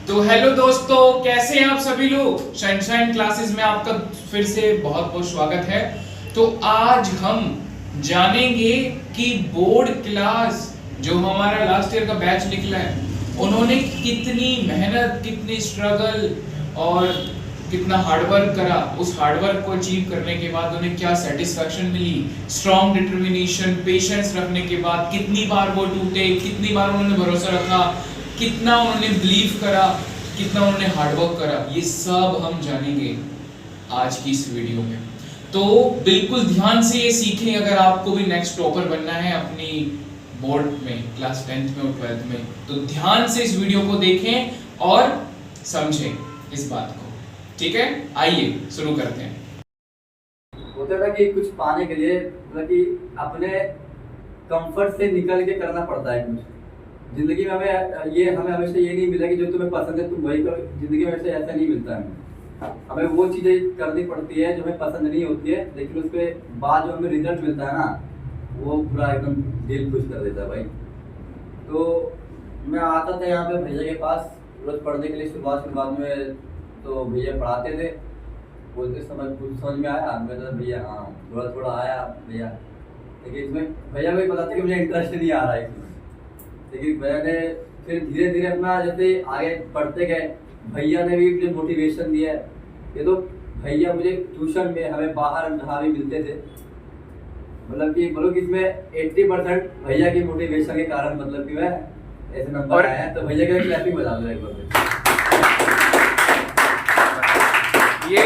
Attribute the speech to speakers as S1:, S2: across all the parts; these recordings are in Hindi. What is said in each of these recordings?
S1: तो हेलो दोस्तों, कैसे हैं आप सभी लोग। सनशाइन क्लासेस में आपका फिर से बहुत बहुत स्वागत है। तो आज हम जानेंगे कि बोर्ड क्लास जो हमारा लास्ट ईयर का बैच निकला है, उन्होंने कितनी मेहनत, कितनी स्ट्रगल और कितना हार्डवर्क करा। उस हार्डवर्क को अचीव करने के बाद उन्हें क्या सेटिस्फैक्शन मिली, स्ट्रॉन्ग डिटर्मिनेशन, पेशेंस रखने के बाद कितनी बार वो टूटे, कितनी बार उन्होंने भरोसा रखा, कितना उन्होंने बिलीव करा, कितना उन्होंने हार्डवर्क करा, ये सब हम जानेंगे आज की इस वीडियो में। तो बिल्कुल ध्यान से ये सीखें अगर आपको भी नेक्स्ट टॉपर बनना है अपनी बोर्ड में, क्लास 10th में और 12th में। तो ध्यान से इस वीडियो को देखें और समझें इस बात को। ठीक है, आइए शुरू करते हैं।
S2: होता है ना कि कुछ पाने के लिए मतलब कि अपने कंफर्ट से निकल के करना पड़ता है कुछ। जिंदगी में हमें हमेशा ये नहीं मिला कि जो तुम्हें पसंद है तुम वही करो। जिंदगी में हमेशा ऐसा नहीं मिलता है। हमें वो चीजें करनी पड़ती है जो हमें पसंद नहीं होती है, लेकिन उसके बाद जो हमें रिजल्ट मिलता है ना, वो पूरा एकदम दिल खुश कर देता है भाई। तो मैं आता था यहाँ पे भैया के पास रोज पढ़ने के लिए। शुरुआत में तो भैया पढ़ाते थे, बोलते कुछ समझ में आया। मैं तो भैया हाँ थोड़ा थोड़ा आया भैया, लेकिन इसमें भैया को पता था कि मुझे इंटरेस्ट नहीं आ रहा है इसमें। लेकिन भैया ने फिर धीरे धीरे अपना जैसे आगे पढ़ते गए, भैया ने भी मुझे मोटिवेशन दिया है। ये तो भैया मुझे ट्यूशन में, हमें बाहर जहाँ भी मिलते थे, मतलब कि बोलो कि इसमें 80% भैया की मोटिवेशन के कारण मतलब कि मैं ऐसे नंबर आया है। तो भैया का क्लैपिंग बजा दो एक बार।
S1: ये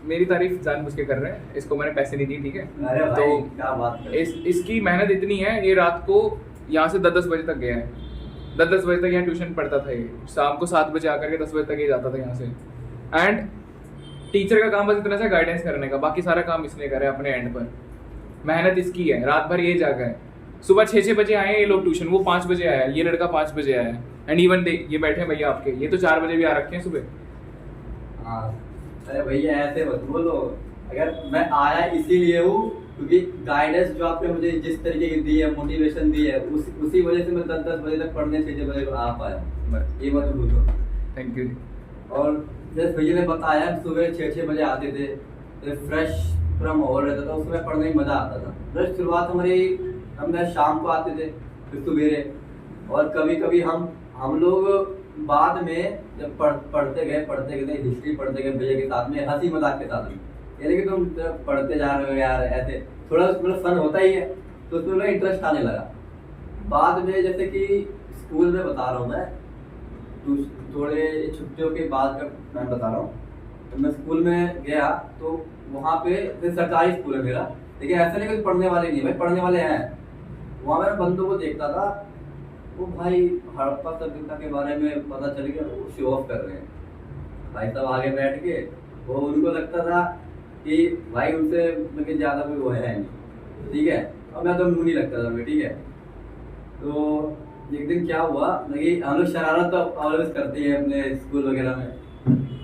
S1: मेरी तारीफ जानबूझ के कर रहे हैं, इसको मैंने पैसे नहीं दी, ठीक है।
S2: अरे भाई,
S1: तो
S2: क्या बात कर।
S1: इसकी मेहनत इतनी है, ये रात को यहाँ से 10-10 बजे तक गया है। 10-10 बजे तक यहाँ ट्यूशन पढ़ता था। ये शाम को 7 बजे आकर के 10 बजे तक ये जाता था यहाँ से। एंड टीचर का काम बस इतना सा गाइडेंस करने का, बाकी सारा काम इसने करा है अपने एंड पर। मेहनत इसकी है, रात भर ये जागा है। सुबह 6-6 बजे आए ये लोग ट्यूशन, वो 5 बजे आया, ये लड़का 5 बजे आया। एंड इवन ये बैठे हैं भैया आपके, ये तो 4 बजे भी आ रखे हैं सुबह।
S2: हाँ, अरे भैया ऐसे मत बोलो। अगर मैं आया इसीलिए हूँ क्योंकि गाइडेंस जो आपने मुझे जिस तरीके की दी है, मोटिवेशन दी है, उसी वजह से मैं 10-10 बजे तक पढ़ने 6 बजे आ पाया। ये मत भूलो। Thank you. और जैसे भैया ने बताया, सुबह 6-6 बजे आते थे, तो फ्रेश पूरा माहौल रहता था, उसमें पढ़ने में मजा आता था। फिर शुरुआत हम शाम को आते थे, फिर सवेरे। और कभी कभी हम लोग बाद में जब पढ़ते गए हिस्ट्री पढ़ते गए भैया के साथ में, हंसी मजाक के साथ में, यानी कि तुम पढ़ते जा रहे हो यार, ऐसे थोड़ा मतलब फन होता ही है, तो उसमें इंटरेस्ट आने लगा। बाद में जैसे कि स्कूल में बता रहा हूँ मैं, थोड़े छुट्टियों के बाद का मैं बता रहा हूँ। तो मैं स्कूल में गया तो वहाँ पे सरकारी स्कूल है मेरा, लेकिन ऐसा नहीं कि पढ़ने वाले नहीं, भाई पढ़ने वाले हैं। वहाँ मैं बंदों को देखता था, वो भाई हड़प्पा सभ्यता के बारे में पता चल गया, वो शो ऑफ कर रहे हैं भाई साहब आगे बैठ के। वो उनको लगता था कि भाई उनसे मतलब ज़्यादा कोई वो है नहीं, ठीक है। और मैं तो मुँह नहीं लगता था, ठीक है। तो एक दिन क्या हुआ, मतलब हम लोग शरारत तो ऑलवेज करते हैं अपने स्कूल वगैरह में।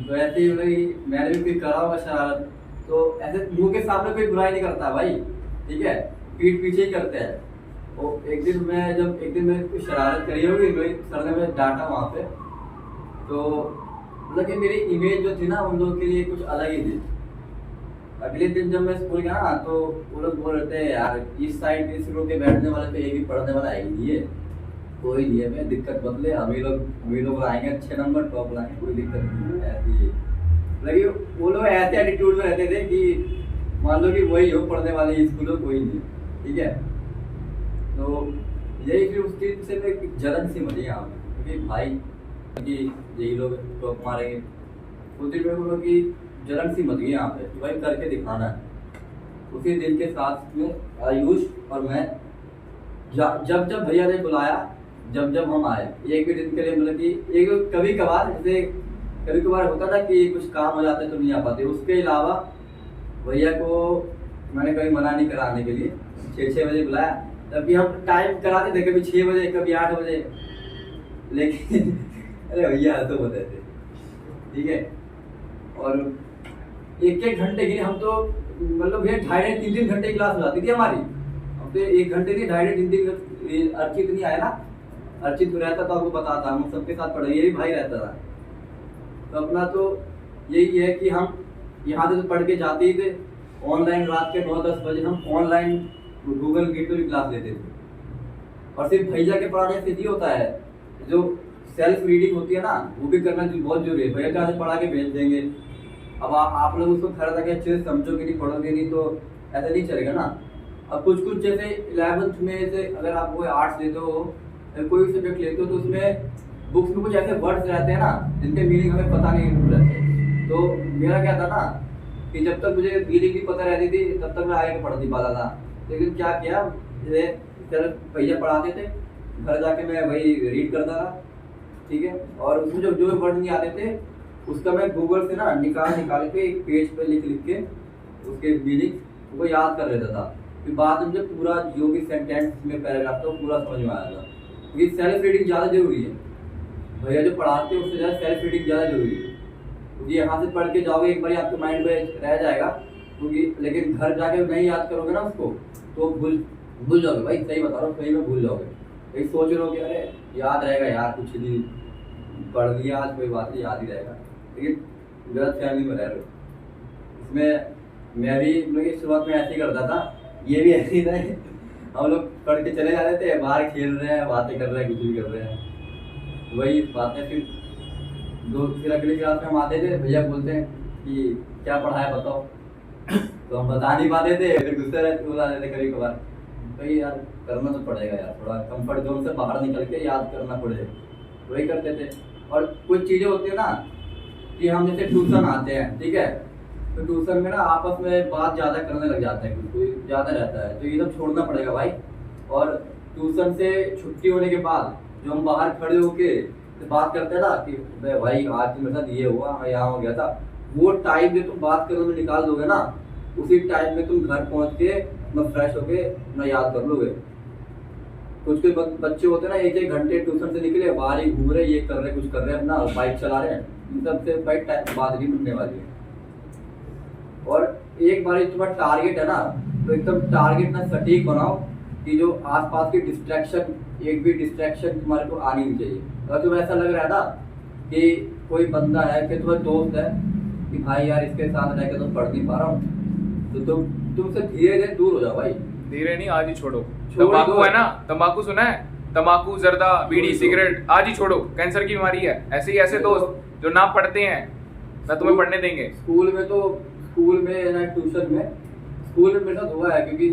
S2: तो ऐसे ही मतलब मैंने भी कोई करा होगा शरारत, तो ऐसे मुँह के सामने कोई बुराई नहीं करता भाई, ठीक है, पीठ पीछे ही करते हैं। वो एक दिन मैं कुछ शरारत करी होगी, सर ने मुझे डांटा वहाँ पे। तो मतलब कि मेरी इमेज जो थी ना उन लोगों के लिए कुछ अलग ही थी। अगले दिन जब मैं स्कूल गया ना, तो वो लोग बोल रहे थे यार इस साइड इस रो के बैठने वाले तो ये भी पढ़ने वाला है ही नहीं है, कोई नहीं है, मैं दिक्कत मत ले, हम ही लोग लाएंगे अच्छे नंबर, टॉप लाएंगे, कोई दिक्कत नहीं है। ऐसी मतलब वो लोग ऐसे एटीट्यूड में रहते थे कि मान लो कि वही हो पढ़ने वाले, स्कूल हो कोई नहीं, ठीक है। तो यही फिर उस चीज से मैं जलन सी मची यहाँ पे, क्योंकि भाई कि यही लोग टॉप मारेंगे, उस दिन में की जलन सी मच गई यहाँ पे, भाई करके दिखाना है। उसी दिन के साथ में आयुष और मैं जब भैया ने बुलाया, जब हम आए, एक भी दिन के लिए मतलब कि एक कभी कभार होता था कि कुछ काम हो जाता है तो नहीं आ पाते। उसके अलावा भैया को मैंने कभी मना नहीं करा आने के लिए। 6-6 बजे बुलाया, तभी हम टाइम कराते थे, कभी 6 बजे कभी 8 बजे, लेकिन अरे भैया तो बताते थे, ठीक है। और 1-1 घंटे की हम तो मतलब भैया 2.5-3 घंटे की क्लास हो जाती थी हमारी। अब तो 1 घंटे की 2.5-3 अर्चित नहीं आया ना, अर्चित रहता तो आपको बताता, हम सबके साथ पढ़े, ये भी भाई रहता था। तो अपना तो यही है कि हम यहाँ से तो पढ़ के जाते ही थे, ऑनलाइन रात के 9-10 बजे हम ऑनलाइन गूगल मीट पर भी क्लास लेते थे। और सिर्फ भैया के पढ़ाने से ही होता है, जो सेल्फ रीडिंग होती है ना, वो भी करना बहुत जरूरी है। भैया क्या से पढ़ा के भेज देंगे, अब आप लोग उसको घर जाके अच्छे से समझोगे नहीं, पढ़ोगे नहीं, तो ऐसा नहीं चलेगा ना। अब कुछ कुछ जैसे 11th में से अगर आप कोई आर्ट्स लेते हो, कोई भी सब्जेक्ट लेते हो, तो उसमें बुक्स में कुछ ऐसे वर्ड्स रहते हैं ना जिनके मीनिंग हमें पता नहीं रहते। तो मेरा क्या था ना कि जब तक मुझे मीनिंग नहीं पता रहती थी तब तक मैं आगे पढ़ नहीं पाता था। लेकिन क्या किया, जैसे भैया पढ़ाते थे, घर जाके मैं वही रीड करता था, ठीक है। और उसमें जो वर्ड नहीं आते थे उसका मैं गूगल से ना निकाल के एक पेज पे लिख के उसके मीनिंग वो याद कर लेता था। फिर बाद में मुझे पूरा जो भी सेंटेंस में पैराग्राफ था वो पूरा समझ में आया था। क्योंकि सेल्फ रीडिंग ज़्यादा जरूरी है, भैया जो पढ़ाते हैं उससे ज़्यादा सेल्फ रीडिंग ज़्यादा जरूरी है। क्योंकि यहाँ से पढ़ के जाओगे एक बार आपके माइंड में रह जाएगा, क्योंकि लेकिन घर जाके नहीं याद करोगे ना उसको तो भूल जाओगे। भाई सही बता रहा हूँ, सही में भूल जाओगे। एक सोच रहे हो कि अरे याद रहेगा यार, कुछ नहीं पढ़ लिया आज, कोई बात नहीं, याद ही रहेगा, लेकिन गलत फहमी में रह रहे हो। इसमें मैं भी शुरुआत में ऐसे ही करता था, ये भी ऐसे ही था। हम लोग पढ़ के चले जाते थे, बाहर खेल रहे हैं, बातें कर रहे हैं, कुछ भी कर रहे हैं, वही बातें। फिर अगली क्लास में हम आते थे, भैया बोलते हैं कि क्या पढ़ा है बताओ, तो हम बता नहीं पाते थे, फिर गुस्से रहते बुला देते कभी कभार। भाई यार करना तो पड़ेगा यार, थोड़ा कंफर्ट जोन से बाहर निकल के याद करना पड़ेगा, वही करते थे। और कुछ चीज़ें होती है ना कि हम जैसे ट्यूशन आते हैं, ठीक है, तो ट्यूशन में ना आपस में बात ज़्यादा करने लग जाते हैं, कोई ज़्यादा रहता है, तो ये सब छोड़ना पड़ेगा भाई। और ट्यूशन से छुट्टी होने के बाद जो हम बाहर खड़े होके तो बात करते हैं ना कि भाई आज तो मेरे साथ ये हुआ, मैं यहाँ हो गया था, वो टाइम जो तुम बात करने में निकाल दोगे ना, उसी टाइम में तुम घर पहुँच के अपना फ्रेश होके अपना याद कर लोगे। कुछ बच्चे होते हैं ना 1-1 घंटे ट्यूशन से निकले, बाहर ही घूम रहे, ये कर रहे, कुछ कर रहे, अपना बाइक चला रहे हैं, इन सबसे भाई बात नहीं मिलने वाली है। और एक बार तुम्हारा टारगेट है ना, तो एकदम टारगेट ना सटीक बनाओ कि जो आसपास की डिस्ट्रैक्शन, एक भी डिस्ट्रैक्शन तुम्हारे को आनी नहीं चाहिए। अगर तुम्हें ऐसा लग रहा है ना कि कोई बंदा है कि तुम्हारा दोस्त है कि भाई यार इसके साथ रह के तो पढ़ नहीं पा रहा हूँ, तो तुमसे धीरे धीरे दूर हो जाओ भाई।
S1: धीरे नहीं, आज ही छोड़ो। तंबाकू है ना, तंबाकू सुना है, तंबाकू, जर्दा, बीड़ी, सिगरेट, आज ही छोड़ो, कैंसर की बीमारी है। ऐसे ही ऐसे दोस्त जो ना पढ़ते हैं ना तुम्हें पढ़ने देंगे।
S2: स्कूल में ना ट्यूशन में, स्कूल में मेरे साथ हुआ है, क्योंकि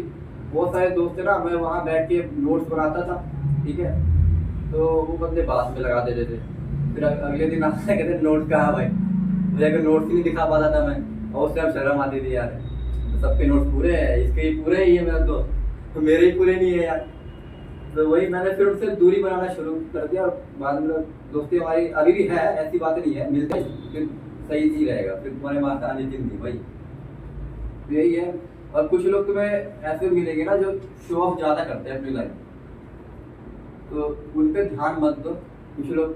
S2: बहुत सारे दोस्त थे ना, मैं वहाँ बैठ के नोट्स बनाता था, ठीक है, तो वो बंदे बात में लगा देते थे। फिर अगले दिन आते कहते नोट्स कहाँ भाई, मुझे नोट्स ही नहीं दिखा पाता था मैं, और उससे अब शर्म आती थी यार, सबके नोट्स पूरे हैं, इसके ही पूरे ही है मेरा दोस्त, तो मेरे ही पूरे नहीं है यार। तो वही मैंने फिर उससे दूरी बनाना शुरू कर दिया, और बाद में दोस्ती हमारी अभी भी है, ऐसी बात नहीं है, मिलते फिर सही ही रहेगा, फिर तुम्हारे मार्क्स आने जिंदगी भाई, तो यही है। और कुछ लोग तुम्हें ऐसे मिलेंगे ना जो शो ऑफ ज़्यादा करते हैं अपनी लाइफ, तो उन पर ध्यान मत दो। कुछ लोग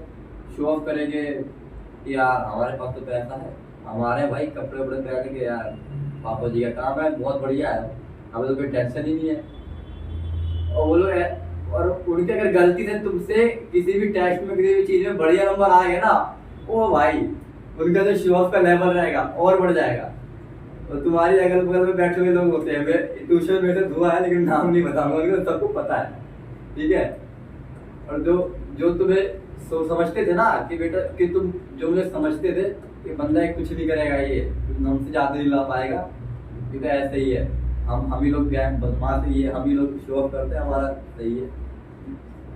S2: शो ऑफ करेंगे कि यार हमारे पास तो पैसा है, हमारे भाई कपड़े वपड़े पहन के, यार पापा जी का काम है बहुत बढ़िया है, हमें तो कोई टेंशन ही नहीं है। और वो लोग, और उनके अगर गलती से तुमसे किसी भी टेस्ट में किसी भी चीज़ में बढ़िया नंबर आ गए ना, ओ भाई उनका जो शो ऑफ का लेवल रहेगा और बढ़ जाएगा। और तुम्हारी अगल बगल में बैठे हुए लोग होते हैं, ट्यूशन में से हुआ है लेकिन नाम नहीं बताऊंगा, लेकिन सबको पता है, ठीक है। और जो तुम्हें समझते थे ना कि बेटा, कि तुम जो मुझे समझते थे कि बंदा कुछ नहीं करेगा, ये हमसे ज़्यादा नहीं ला पाएगा, ये तो ऐसे ही है, हम ही लोग गैंग बदमाश ही है, हम ही लोग शो ऑफ करते हैं, हमारा सही है,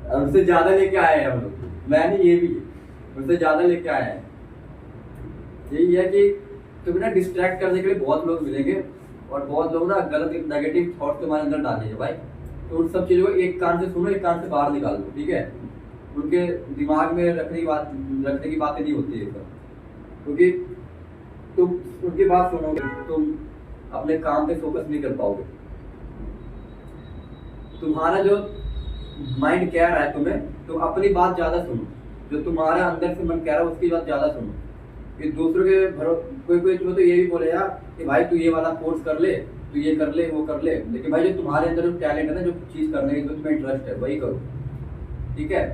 S2: और उससे ज़्यादा लेके आए हैं हम लोग, मैं नहीं, ये भी उससे ज़्यादा लेके आए हैं। यही है कि तुम्हें ना डिस्ट्रैक्ट करने के लिए बहुत लोग मिलेंगे, और बहुत लोग ना गलत नेगेटिव थॉट तुम्हारे अंदर डालेंगे भाई, तो उन सब चीज़ों को एक कान से सुनो, एक कान से बाहर निकाल दो, ठीक है। उनके दिमाग में रखने की बातें नहीं होती है सब, क्योंकि तुम उनकी बात सुनोगे तुम अपने काम पे फोकस नहीं कर पाओगे। तुम्हारा जो माइंड कह रहा है तुम्हें, तुम अपनी बात ज़्यादा सुनो, जो तुम्हारे अंदर से मन कह रहा है उसकी बात ज़्यादा सुनो। कि दूसरों के कोई तो ये भी बोले यार कि भाई तू ये वाला कोर्स कर ले, तू ये कर ले, वो कर ले, लेकिन भाई जो तुम्हारे अंदर जो टैलेंट है ना, जो चीज़ करने की जो तुम्हें इंटरेस्ट है वही करो, ठीक है।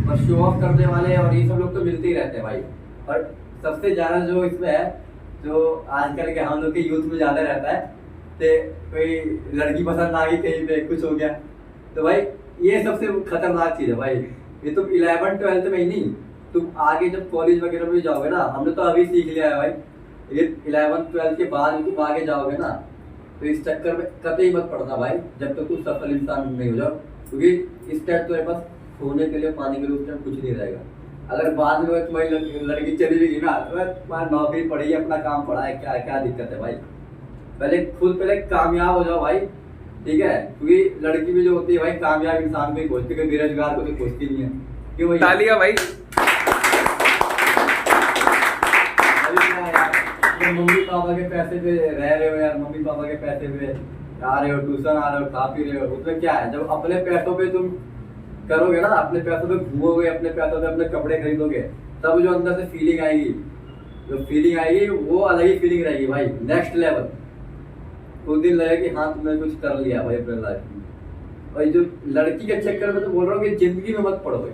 S2: और शो ऑफ करने वाले और ये सब लोग तो मिलते ही रहते हैं भाई। और सबसे ज्यादा जो इसमें है, जो आजकल के हम लोग के यूथ में ज्यादा रहता है, तो कोई लड़की पसंद आ गई कहीं पे, कुछ हो गया, तो भाई ये सबसे खतरनाक चीज है भाई। ये तुम 11th-12th में ही नहीं, तुम आगे जब कॉलेज वगैरह में जाओगे ना, हमने तो अभी सीख लिया है भाई, ये 11th-12th के बाद तुम आगे जाओगे ना, तो इस चक्कर में कतई मत पड़ना भाई, जब तक तुम सफल इंसान नहीं हो जाओ। क्योंकि इस टाइम तुम्हारे पास सोने के लिए, पानी के लिए उस टाइम कुछ नहीं रहेगा। अगर बाद में तुम्हारी लड़की चली गई ना, तो तुम्हारी नौकरी पड़ी है, अपना काम पड़ा है, क्या क्या दिक्कत है भाई। पहले कामयाब हो जाओ भाई, ठीक है। क्योंकि लड़की भी जो होती है भाई, कामयाब इंसान को ही खोजती है, बेरोजगार को तो खोजती नहीं है। क्यों भाई?
S1: तालियां भाई।
S2: मम्मी पापा के पैसे पे रह रहे हो यार, मम्मी पापा के पैसे पे आ रहे हो, ट्यूशन आ रहे हो, खा पी रहे हो, उसमें क्या है? जब अपने पैसों पे तुम करोगे ना, अपने पैसों पे घूमोगे, अपने पैसों पे अपने कपड़े खरीदोगे, तब जो अंदर से फीलिंग आएगी, वो अलग ही फीलिंग रहेगी भाई, नेक्स्ट लेवल। उस दिन लगेगा कि हाँ तुमने कुछ कर लिया भाई अपने लाइफ में। और जो लड़की के चक्कर में तो बोल रहा हूँ कि जिंदगी में मत पड़ो भाई,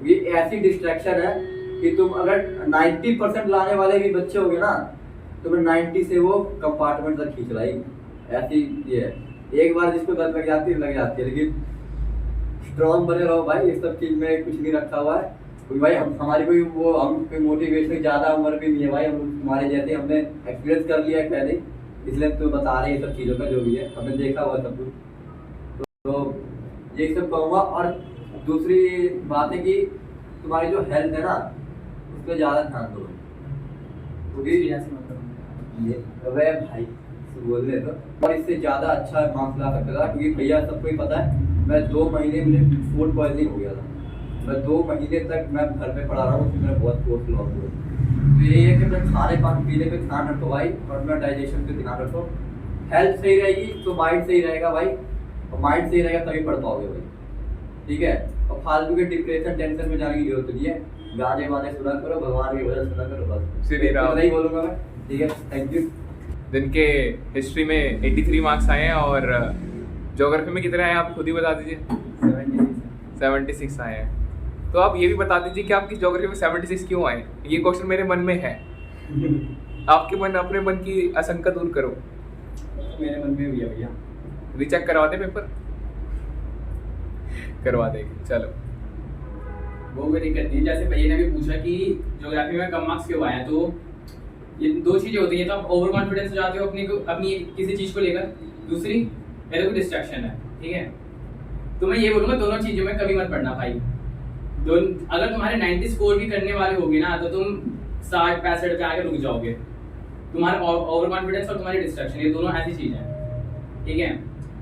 S2: ये ऐसी डिस्ट्रैक्शन है कि तुम अगर 90% लाने वाले भी बच्चे होगे ना, तुम्हें 90 से वो कंपार्टमेंट तक खींच लाएगी। ऐसी ये है, एक बार जिसको लत लग जाती है, लेकिन स्ट्रॉन्ग बने रहो भाई, इस सब चीज में कुछ नहीं रखा हुआ है। क्योंकि भाई हमारी कोई मोटिवेशन ज्यादा उम्र भी नहीं है भाई, हम तुम्हारे जैसे हमने एक्सपीरियंस कर लिया है पहले, इसलिए तो बता रहे हैं सब चीज़ों का, जो भी है हमने देखा हुआ सब कुछ। तो ये सब कहूँगा। और दूसरी बात है कि तुम्हारी जो हेल्थ है ना, उस पर ज़्यादा ध्यान दो, क्योंकि ये वह भाई बोलने तो, और इससे ज़्यादा अच्छा मार्क्स ला सकता था। क्योंकि भैया सबको ही पता है, मैं 2 महीने मुझे फूड पॉइजनिंग हो गया था, मैं 2 महीने तक मैं घर पे पड़ा रहा हूँ, उसमें मेरा बहुत कोर्स लॉस हुआ। तो यही है कि मैं खाने पानी पीने पे ध्यान रखो भाई, और मैं डाइजेशन पे ध्यान रखो। हेल्थ सही रहेगी तो माइंड सही रहेगा भाई, और माइंड सही रहेगा तभी पढ़ पाओगे भाई, ठीक है। और फालतू के डिप्रेशन टेंशन में जाने की जरूरत नहीं है, गाने वाने सुना करो, भगवान के भजन सुना करो, बस
S1: श्री राम।
S2: नहीं बोलूंगा मैं, ठीक है। Thank you.
S1: जिनके हिस्ट्री में 83 मार्क्स आए हैं, और ज्योग्राफी में कितने आए हैं आप खुद ही बता दीजिए। 76 आए हैं। तो आप ये भी बता दीजिए कि आपकी ज्योग्राफी में 76 क्यों आए? ये क्वेश्चन मेरे मन में है। अपने मन की आशंका दूर करो।
S2: मेरे मन में भी है भैया।
S1: रीचेक करवा दे पेपर? करवा देंगे, चलो।
S3: वो कोई दिक्कत नहीं। जैसे भैया ने भी पूछा कि ज्योग्राफी में कम मार्क्स क्यों आए हैं, तो ये 2 चीजें होती हैं। तो आप ओवर कॉन्फिडेंस हो जाते हो अपनी किसी चीज को लेकर, दूसरी या तो कोई डिस्ट्रैक्शन है, ठीक है। तो मैं ये बोलूंगा, दोनों चीजों में कभी मत पढ़ना भाई। अगर तुम्हारे 90 स्कोर भी करने वाले होगे ना, तो तुम 60-65 पे आके रुक जाओगे। तुम्हारा ओवर कॉन्फिडेंस और तुम्हारी डिस्ट्रैक्शन, ये दोनों ऐसी चीज है, ठीक है।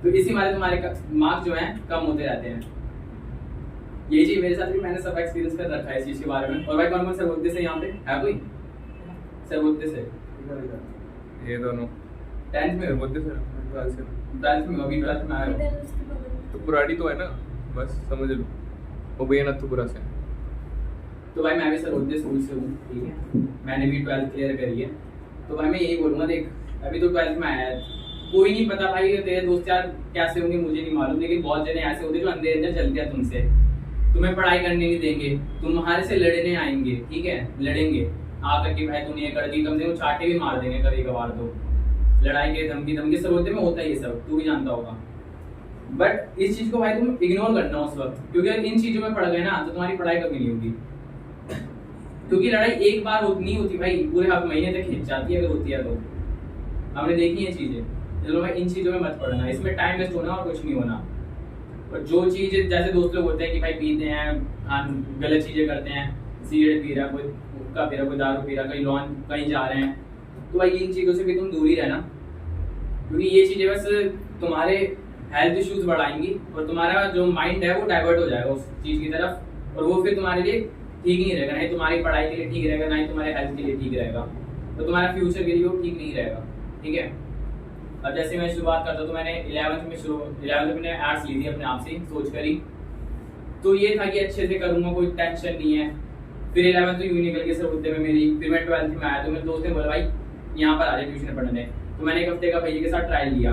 S3: तो इसी मारे तुम्हारे मार्क्स जो हैं कम होते रहते हैं। ये चीज मेरे साथ भी, मैंने सब एक्सपीरियंस कर रखा है इस चीज के बारे में। और भाई कौन कौन सर्वोदय से यहाँ पे है? कोई सर्वोदय से?
S1: ये दोनों
S3: 10th में,
S1: सर्वोदय से
S3: 12th में, अभी 12th में आए हो
S1: तो पुरानी तो है ना, बस समझ लो। वो भैया नथुपुरा से।
S3: तो भाई मैं भी सर्वोदय स्कूल से हूँ, ठीक है। मैंने भी 12th क्लियर करी है। तो भाई मैं यही बोलूँगा, देख अभी तो 12th में आया है, कोई नहीं पता भाई तेरे दोस्त यार कैसे होंगे मुझे नहीं मालूम, लेकिन बहुत जने ऐसे होते जो अंदर अंदर चलते हैं तुमसे, तुम्हें पढ़ाई करने नहीं देंगे, तुम्हारे से लड़ने आएंगे, ठीक है, लड़ेंगे आकर के भाई तूने ये कर दी, कम से कम चाटे भी मार देंगे कभी कभार। तो लड़ाई के धमकी सर्वोदय में होता है ये सब, तू भी जानता होगा। बट इस चीज को भाई तुम इग्नोर करना उस वक्त, क्योंकि अगर इन चीजों में पड़ गए ना तो तुम्हारी पढ़ाई कभी नहीं होगी। क्योंकि लड़ाई एक बार नहीं होती भाई, पूरे हर महीने तक खिंच जाती है अगर होती है तो। हमने देखी है चीजें। चलो भाई इन चीजों में मत पड़ना, इसमें टाइम वेस्ट होना और कुछ नहीं होना। और जो चीज जैसे दोस्त लोग होते हैं कि भाई पीते हैं, गलत चीजें करते हैं, सिगरेट पी रहा, कोई हुक्का पी रहा, कोई दारू पी रहा, कहीं लॉन कहीं जा रहे हैं, तो भाई इन चीजों से भी तुम दूर ही रहना। क्योंकि ये चीजें बस तुम्हारे हेल्थ इश्यूज बढ़ाएंगी और तुम्हारा जो माइंड है वो डाइवर्ट हो जाएगा उस चीज की तरफ, और वो फिर तुम्हारे लिए ठीक नहीं रहेगा, नहीं तुम्हारी पढ़ाई के लिए ठीक रहेगा, ना ही तुम्हारे हेल्थ के लिए ठीक रहेगा, तो तुम्हारा फ्यूचर के लिए वो ठीक नहीं रहेगा, ठीक है। अब जैसे मैं शुरुआत करता तो मैंने 11th में आर्ट्स ली थी अपने आप से सोच कर ही, तो ये था कि अच्छे से करूंगा, कोई टेंशन नहीं है। फिर 11th तो यूं निकल के सर्वोदय में मेरी, फिर मैं 12th में आया तो मेरे दोस्त ने बोला भाई यहाँ पर आ जाए ट्यूशन पढ़ने, तो मैंने 1 हफ्ते का भैया के साथ ट्रायल लिया।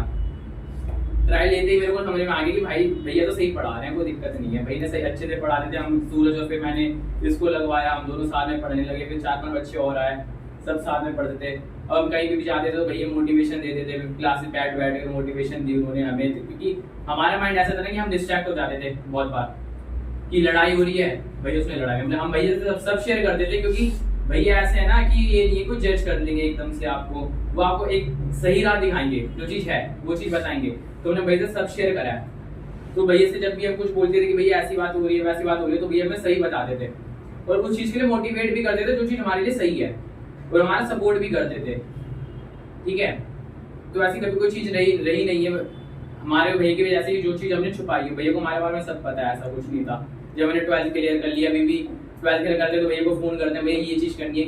S3: ट्रायल लेते ही मेरे को समझ में आ गया कि भाई भैया तो सही पढ़ा रहे हैं, कोई दिक्कत नहीं है, भैया ने सही अच्छे से पढ़ा रहे थे। हम सूरज और फिर मैंने इसको लगवाया, हम दोनों साथ में पढ़ने लगे, फिर 4-5 बच्चे और आए, सब साथ में पढ़ते थे। अब हम कहीं भी जाते थे तो भैया मोटिवेशन देते थे, क्लास में बैठ बैठ कर मोटिवेशन दी उन्होंने हमें, क्योंकि हमारा माइंड ऐसा था ना कि हम डिस्ट्रैक्ट हो जाते थे बहुत बार कि लड़ाई हो रही है, भैया उसने लड़ाई, मतलब हम भैया से सब शेयर करते थे, क्योंकि भैया ऐसे है ना कि ये कुछ जज कर लेंगे एकदम से आपको, वो आपको एक सही राह दिखाएंगे, जो चीज है वो चीज बताएंगे। तो हमने भैया से सब शेयर करा है। तो भैया से जब भी हम कुछ बोलते थे कि भैया ऐसी बात हो रही है वैसी बात हो रही है, तो भैया हमें सही बताते थे और उस चीज के लिए मोटिवेट भी करते थे जो चीज हमारे लिए सही है, और हमारा सपोर्ट भी करते थे। ठीक है, तो ऐसी कभी कोई चीज रही नहीं है हमारे भैया की वजह से, जो चीज हमने छुपाई है। भैया को हमारे बारे में सब पता है, ऐसा कुछ नहीं था। जब मैंने 12th क्लियर कर लिया, अभी भी 12th क्लियर करते तो भैया को फोन करते हैं, भैया ये चीज करनी है,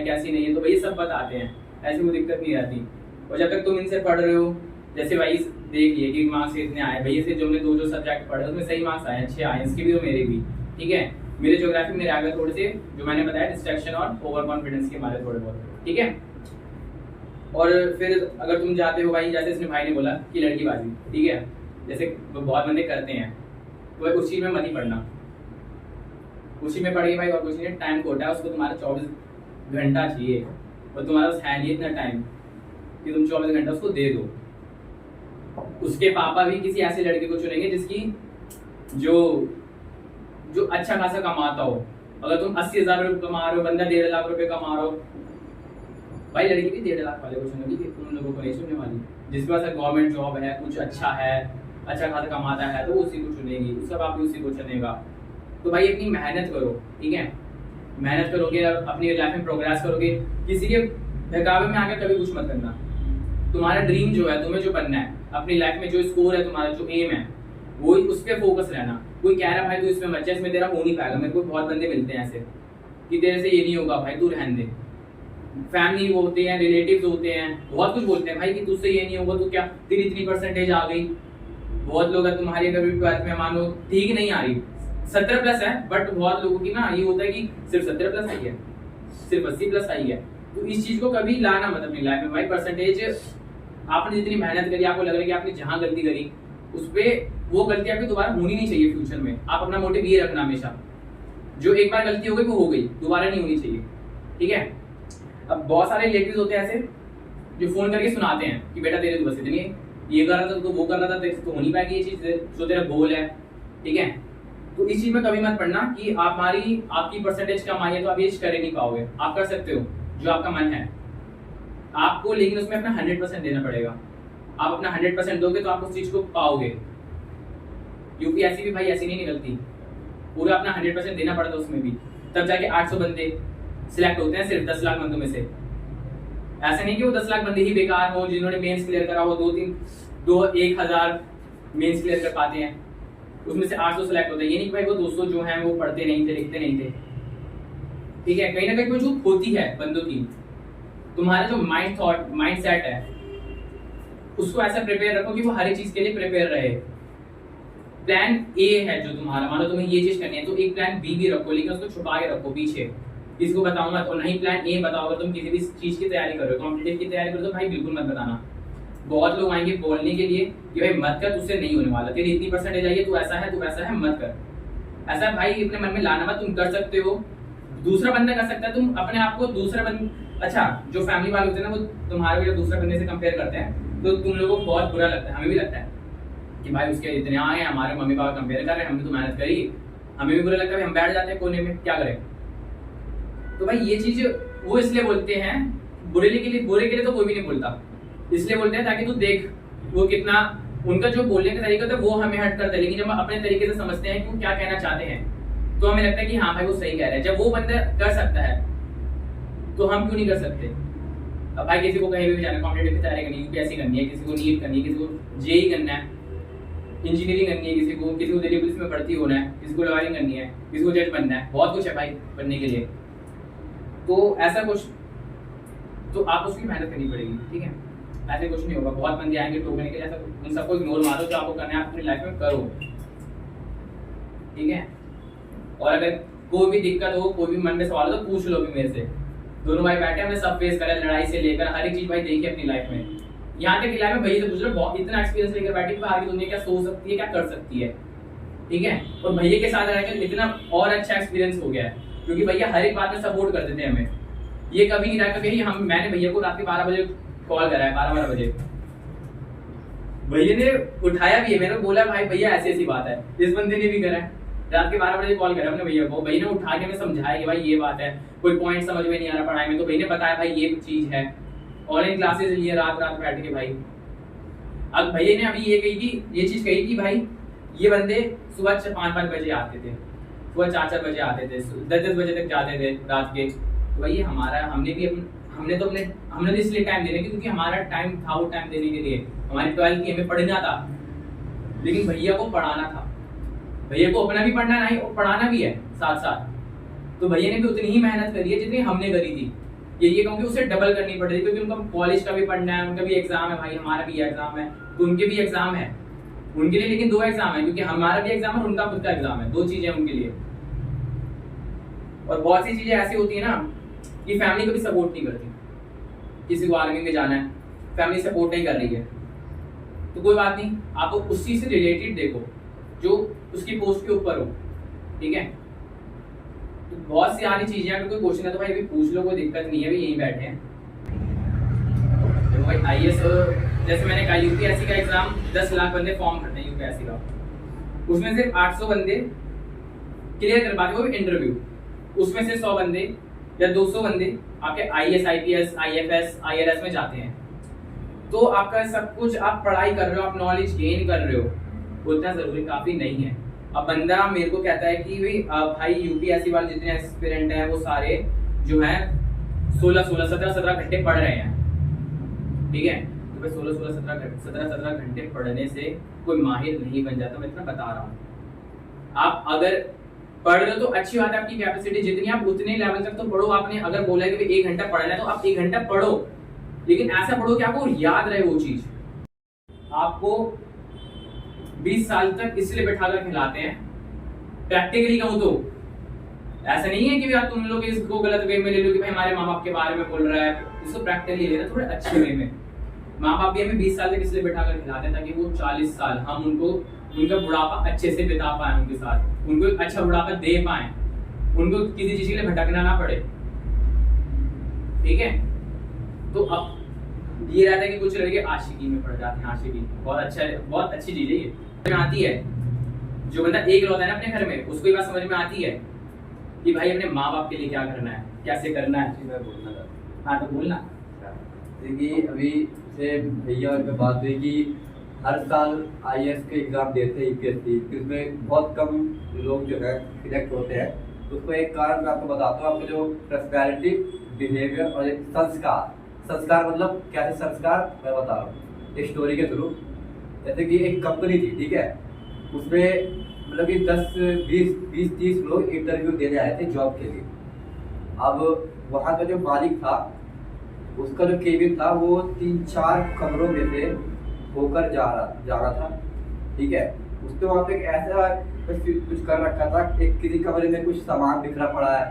S3: कैसी नहीं है, तो भैया सब बताते हैं, ऐसी कोई दिक्कत नहीं रहती। और जब तक तुम इनसे पढ़ रहे हो, जैसे भाई देख लिए कि मार्क्स इतने आए, भैया से जो हमने दो सब्जेक्ट पढ़े उसमें सही मार्क्स आए, अच्छे आए, इसके भी और मेरे भी। ठीक है, मेरे ज्योग्राफी मेरे आगे थोड़े से जो मैंने बताया डिस्ट्रैक्शन और ओवर कॉन्फिडेंस के मारे थोड़े बहुत। ठीक है, और फिर अगर तुम जाते हो भाई, जैसे इसमें भाई ने बोला कि लड़कीबाजी, ठीक है, जैसे बहुत बंदे करते हैं, तो उस चीज में मत ही पढ़ना, उसी में पढ़िए भाई। और कुछ नहीं, टाइम कोटा है, उसको तुम्हारा 24 घंटा चाहिए और तुम्हारा पास है नहीं इतना टाइम कि तुम 24 घंटा उसको दे दो। उसके पापा भी किसी ऐसे लड़के को चुनेंगे जिसकी जो अच्छा खासा कमाता हो। अगर तुम 80,000 रुपये कमा रहे हो, बंदा 1.5 लाख रुपए कमा रहे हो, भाई लड़की भी 1.5 लाख वाले को चुनेगी, तुम लोगों को नहीं चुनने वाली। जिसके पास गवर्नमेंट जॉब है, कुछ अच्छा है, अच्छा खासा कमाता है, तो उसी को चुनेगी, उसका बाप भी उसी को चुनेगा। तो भाई अपनी मेहनत करो, ठीक है, मेहनत करोगे, अपनी लाइफ में प्रोग्रेस करोगे, किसी के बहकावे में आकर कभी कुछ मत करना। तुम्हारा ड्रीम जो है, तुम्हें जो बनना है अपनी लाइफ में, जो स्कोर है तुम्हारा, जो एम है, वो उस पर फोकस रहना। कोई कह रहा भाई तू इसमें मत जा, इसमें तेरा हो नहीं पाएगा, मेरे को बहुत बंदे मिलते हैं ऐसे कि तेरे से ये नहीं होगा, भाई तू रहने दे। फैमिली होते हैं, रिलेटिव्स होते हैं, बहुत कुछ बोलते हैं भाई कि तुझसे ये नहीं होगा, तो क्या तेरी इतनी परसेंटेज आ गई। बहुत लोग है तुम्हारी अगर 12th में मानो ठीक नहीं आ रही, 70+ है, बट बहुत लोगों की ना ये होता है कि सिर्फ 70+ आई है, सिर्फ 80+ आई है। तो इस चीज को कभी लाना मत अपनी लाइफ में भाई। परसेंटेज आपने जितनी मेहनत करी, आपको लग रहा है कि आपने जहां गलती करी उस पे वो गलती आपकी दोबारा होनी नहीं चाहिए फ्यूचर में। आप अपना मोटिव ये रखना हमेशा, जो एक बार गलती हो गई वो हो गई, दोबारा नहीं होनी चाहिए। ठीक है, अब बहुत सारे रिलेटिव्स होते हैं ऐसे जो फोन करके सुनाते हैं कि बेटा तेरे तो बस इतनी है, ये कर रहा था तो वो कर रहा था, तो हो नहीं पाएगी ये चीज जो तेरा गोल है। ठीक है, तो इस चीज में कभी मत पढ़ना कि आपकी परसेंटेज कम आई है तो आप ये कर ही नहीं पाओगे। आप कर सकते हो जो आपका मन है आपको, लेकिन उसमें अपना 100% देना पड़ेगा। आप अपना 100% दोगे तो आप उस चीज को पाओगे। यूपीएससी भी भाई ऐसी नहीं निकलती, पूरा अपना 100% देना पड़ता है उसमें भी, तब जाके 800 बंदे सिलेक्ट होते हैं सिर्फ 10 लाख बंदों में से। ऐसा नहीं कि वो 10 लाख बंदे ही बेकार हो, जिन्होंने मेंस क्लियर करा हो, 1,000 मेंस क्लियर कर पाते हैं, उसमें से 800 सिलेक्ट होते हैं। ये नहीं कि भाई वो 200 जो हैं वो पढ़ते नहीं थे, लिखते नहीं थे। ठीक है, कहीं ना कहीं कोई चूक होती है बंदों की। तुम्हारा जो माइंड सेट है उसको ऐसा प्रिपेयर रखो कि वो हर एक चीज के लिए प्रिपेयर रहे। प्लान ए है जो तुम्हारा, मानो तुम्हें ये चीज करनी है तो एक प्लान बी भी रखो, लेकिन उसको छुपा के रखो पीछे, इसको बताओ मत। और नहीं प्लान ए बताओ, अगर तुम किसी भी चीज की तैयारी कर रहे हो, कॉम्पिटिटिव की तैयारी कर रहे हो, तो भाई बिल्कुल मत बताना। बहुत लोग आएंगे बोलने के लिए कि भाई मत कर, तुझसे नहीं होने वाला, तेरी इतनी परसेंटेज आई है, तू ऐसा है, तू वैसा है, मत कर। ऐसा भाई अपने मन में लाना मत। तुम कर सकते हो, दूसरा बंदा कर सकता है, तुम अपने आप को दूसरा अच्छा जो फैमिली वाले होते हैं ना, वो तुम्हारे वजह दूसरे बंदे से कंपेयर करते हैं, तो तुम लोगों को बहुत बुरा लगता है, हमें भी लगता है कि भाई उसके इतने आए हैं, हमारे मम्मी पापा कंपेयर कर रहे हैं, हमने तो मेहनत करी, हमें भी बुरा लगता है, हम बैठ जाते हैं कोने में, क्या करें। तो भाई ये चीज वो इसलिए बोलते हैं, बुरे के लिए तो कोई भी नहीं बोलता, इसलिए बोलते हैं ताकि तू देख वो कितना, उनका जो बोलने का तरीका होता है वो हमें हर्ट करता है, लेकिन जब हम अपने तरीके से समझते हैं कि वो क्या कहना चाहते हैं तो हमें लगता है कि हाँ भाई वो सही कह रहे हैं। जब वो बंदा कर सकता है तो हम क्यों नहीं कर सकते। अब भाई किसी को कहीं भी जाना, कॉम्पिटिटिव की तैयारी करनी है, यूपीएससी करनी है, किसी को नीट करनी है, किसी को जेईई करना है, इंजीनियरिंग करनी है, किसी को दिल्ली पुलिस में भर्ती होना है, किसी को लॉयरिंग करनी है, किसी को जज बनना है, बहुत कुछ है भाई बनने के लिए। तो ऐसा कुछ तो आप उसकी मेहनत करनी पड़ेगी। ठीक है, ऐसे कुछ नहीं होगा, बहुत बंदे आएंगे टोकने के लिए, ऐसा उन सबको इग्नोर मारो, जो आपको करना है अपनी लाइफ में करो। ठीक है, और अगर कोई भी दिक्कत हो, कोई भी मन में सवाल हो तो पूछ लो भी मेरे से। दोनों भाई बैठे, हमने सब फेस करा, लड़ाई से लेकर हर एक चीज भाई देखी अपनी लाइफ में। यहाँ तक इलाके में भैया से पूछ रहे बहुत इतना एक्सपीरियंस लेकर बैठी कि बाहर की दुनिया क्या सोच सकती है, क्या कर सकती है, ठीक है। और भैया के साथ रहकर इतना और अच्छा एक्सपीरियंस हो गया है, क्योंकि भैया हर एक बात में सपोर्ट कर देते हैं हमें। ये कभी नहीं रहा कभी हम, मैंने भैया को रात के 12 बजे कॉल करा है, 12 बजे भैया ने उठाया भी है, मैंने बोला भाई भैया ऐसी ऐसी बात है, इस बंदे ने भी करा है, रात के 12 बजे कॉल करा अपने भैया को, भैया ने उठा के हमें समझाया कि भाई ये बात है, कोई पॉइंट समझ में नहीं आ रहा पढ़ाई में, तो भैया ने बताया भाई ये चीज है, ऑनलाइन क्लासेस लिए रात बैठ के भाई। अब भैया ने अभी ये चीज कही कि भाई ये बंदे सुबह 5 बजे आते थे, सुबह 4 बजे आते थे, 10 बजे तक जाते थे रात के। तो भाई हमारा हमने तो इसलिए टाइम देने क्योंकि हमारा टाइम था वो टाइम देने के लिए, हमारी 12th की हमें पढ़ना था, लेकिन भैया को पढ़ाना था, भैया को अपना भी पढ़ना नहीं और पढ़ाना भी है साथ साथ। तो भैया ने भी उतनी ही मेहनत करी है जितनी हमने करी थी, ये कहूँगी उसे डबल करनी पड़ रही क्योंकि उनका कॉलेज का भी पढ़ना है, उनका भी एग्जाम है भाई, हमारा भी एग्जाम है, तो उनके भी एग्जाम है उनके लिए, लेकिन 2 एग्जाम है क्योंकि हमारा भी एग्जाम है उनका खुद का एग्जाम है, 2 चीजें उनके लिए। और बहुत सी चीजें ऐसी होती है ना कि फैमिली को भी सपोर्ट नहीं करती, किसी को आर्मी में जाना है फैमिली सपोर्ट नहीं कर रही है, तो कोई बात नहीं, आप उस चीज से रिलेटेड देखो जो उसकी पोस्ट के ऊपर हो, ठीक है। तो बहुत सी सारी चीजें, अगर कोई क्वेश्चन है तो भाई अभी पूछ लो, कोई दिक्कत नहीं है, अभी यहीं बैठे हैं। तो भाई आईएएस जैसे मैंने कहा यूपीएससी का एग्जाम 10 लाख बंदे फॉर्म भरते हैं यूपीएससी का, उसमें सिर्फ 800 बंदे क्लियर कर पाते, वो भी इंटरव्यू, उसमें से 100 बंदे या 200 बंदे आपके आईएएस आईपीएस आईएफएस आईआरएस में जाते हैं। तो आपका सब कुछ आप पढ़ाई कर रहे हो, आप नॉलेज गेन कर रहे हो, उतना जरूरी काफी नहीं है। अब बंदा मेरे को कहता है कि भाई यूपीएससी वाले जितने एस्पिरेंट हैं वो सारे जो हैं 17 घंटे पढ़ रहे हैं, ठीक है। तो भाई 17 घंटे पढ़ने से कोई माहिर नहीं बन जाता, मैं इतना बता रहा हूँ। आप अगर पढ़ रहे हो तो अच्छी बात है, आपकी कैपेसिटी जितनी आप उतने लेवल तक तो पढ़ो। आपने अगर बोला है कि 1 घंटा पढ़ना है तो आप 1 घंटा पढ़ो, लेकिन ऐसा पढ़ो कि आपको याद रहे वो चीज। आपको 20 साल तक इसलिए बैठाकर खिलाते हैं, प्रैक्टिकली कहूं तो ऐसा नहीं है कि यार तुम लोग इसको गलत वे में ले लो कि भाई हमारे माँ बाप के बारे में बोल रहा है, इसको प्रैक्टिकली लेना थोड़ा अच्छे वे में। माँ बाप भी हमें 20 साल तक इसलिए बैठाकर खिलाते हैं ताकि वो 40 साल हम उनका बुढ़ापा अच्छे से बिता पाए, उनके साथ उनको एक अच्छा बुढ़ापा दे पाए, उनको किसी चीज के लिए भटकना ना पड़े, ठीक है। तो अब ये रहता है कि कुछ लड़के आशिकी में पड़ जाते हैं, आशिकी बहुत अच्छी चीज है, ये आती है। जो बंदा एक लौता है ना अपने घर में, उसको ये बात समझ में आती है कि भाई अपने माँ बाप के लिए क्या करना है, कैसे करना है।
S2: मैं बोलना था,
S3: हाँ तो बोलना।
S2: देखिए अभी से भैया और मैं बात हुई कि हर साल आईएएस के एग्जाम देते हैं यूपीएससी, इसमें बहुत कम लोग जो है सिलेक्ट होते हैं। तो उसको एक कारण मैं आपको बताता हूँ, आपको जो पर्सनैलिटी, बिहेवियर और एक संस्कार मतलब कैसे संस्कार मैं बता रहा हूँ एक स्टोरी के थ्रू। जैसे कि एक कंपनी थी, ठीक है, उसमें मतलब कि 10-20-30 लोग इंटरव्यू देने आए थे जॉब के लिए। अब वहाँ का जो मालिक था, उसका जो केबिन था वो 3-4 कमरों में से होकर जा रहा था, ठीक है। उसके वहाँ पे ऐसा कुछ कर रखा था, एक किसी कमरे में कुछ सामान बिखरा पड़ा है,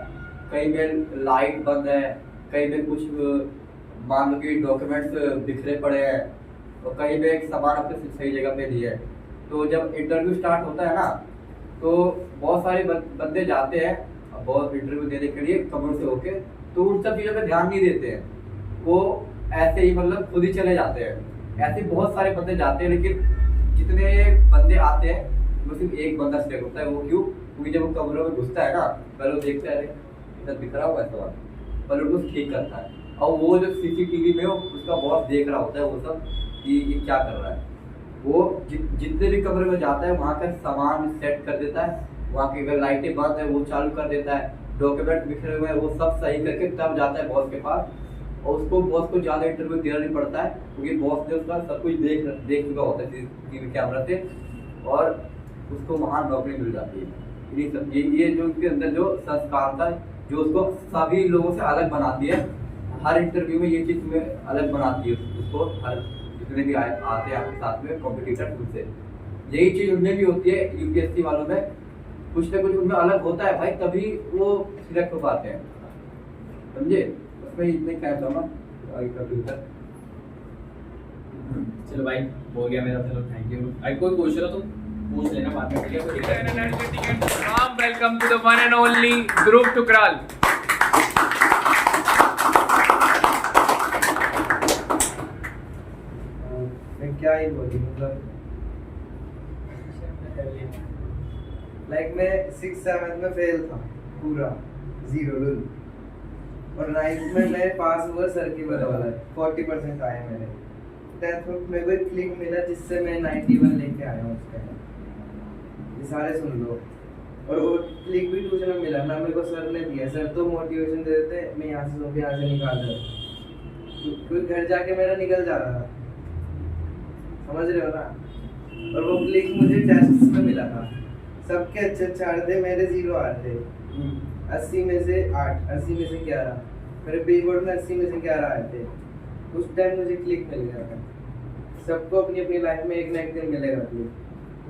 S2: कहीं में लाइट बंद है, कहीं में कुछ मान लो कि डॉक्यूमेंट्स बिखरे पड़े हैं, और कहीं में एक सामान अपने सही जगह पे नहीं है। तो जब इंटरव्यू स्टार्ट होता है ना, तो बहुत सारे बंदे जाते हैं बहुत इंटरव्यू देने के लिए कमरों से होके, तो उन सब चीज़ों पे ध्यान नहीं देते हैं, वो ऐसे ही मतलब खुद ही चले जाते हैं। ऐसे बहुत सारे बंदे जाते हैं, लेकिन जितने बंदे आते हैं वो सिर्फ एक बंदा सिलेक्ट होता है। वो क्यों? क्योंकि जब वो कमरों में घुसता है ना, पहले वो देखता है इधर बिखरा हुआ है सामान, पहले उसको ठीक करता है, और वो जो सीसीटीवी में उसका बॉस देख रहा होता है वो सब कि ये क्या कर रहा है। वो जितने भी कमरे में जाता है वहाँ का सामान सेट कर देता है, वहाँ की अगर लाइटें बंद है वो चालू कर देता है, डॉक्यूमेंट बिखरे हुए हैं वो सब सही करके तब जाता है बॉस के पास। और उसको बॉस को ज़्यादा इंटरव्यू देना नहीं पड़ता है, क्योंकि बॉस ने उसका सब कुछ देख चुका होता है सीसीटीवी कैमरा से, और उसको वहाँ नौकरी मिल जाती है। ये जो उसके अंदर जो संस्कार था, जो उसको सभी लोगों से अलग बनाती है, हर इंटरव्यू में ये चीज़ तुम्हें अलग बनाती है उसको, हर जितने भी आते हैं आपके साथ में कॉम्पिटिटर, उनसे यही चीज़ उनमें भी होती है। यूपीएससी वालों में कुछ ना कुछ उनमें अलग होता है भाई, तभी वो सिलेक्ट हो पाते हैं, समझे। उसमें इतने क्या था ना,
S3: चलो भाई हो गया मेरा, चलो थैंक यू। भाई कोई क्वेश्चन हो तो पूछ लेना बाद में, ठीक है? कोई दिक्कत नहीं।
S1: Welcome to the one and only Dhruv Tukral.
S4: मैं क्या ही बोलूं, मतलब लाइक मैं 6th-7th में फेल था पूरा, 0 लुल, और 9th में मैं पास हुआ सर की बदौलत, 40% आए मेरे। 10th में मेरे को एक क्लिक मिला जिससे मैं 91 लेके आया हूँ उसका, ये सारे सुन लो। और वो क्लिक भी ट्यूशन में मिला ना, मेरे को सर ने दिया। सर तो मोटिवेशन दे देते, मैं यहाँ से सो के यहाँ से निकाल देता, कोई घर जाके मेरा निकल जा रहा था, समझ रहे हो ना। और वो क्लिक मुझे टेस्ट में मिला था, सबके अच्छे आ रहे थे, मेरे 0 आ रहे थे। 80 में से 8, 80 में से 11, मेरे प्री बोर्ड में 80 में से 11 आए थे। उस टाइम मुझे क्लिक मिल गया था। सबको अपनी अपनी लाइफ में एक ना एक दिन मिलेगा क्लिक।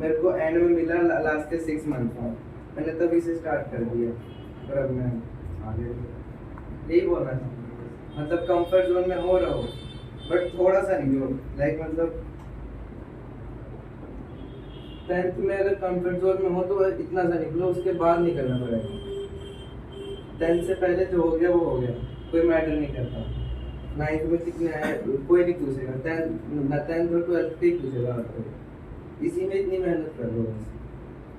S4: मेरे को एंड में मिला लास्ट के 6 मंथ में, मैंने तभी से स्टार्ट कर दिया, और अब मैं आगे यही बोलना चाहूँगा। मतलब कंफर्ट जोन में हो रहो, बट थोड़ा सा नहीं हो, लाइक मतलब 10th में अगर कंफर्ट जोन में हो तो इतना सा निकलो, उसके बाद निकलना पड़ेगा। 10th से पहले जो हो गया वो हो गया, कोई मैटर नहीं करता। 9th में कितने आए कोई नहीं पूछेगा, 10th और 12th पे ही पूछेगा आपको। इसी में इतनी मेहनत कर लो बस,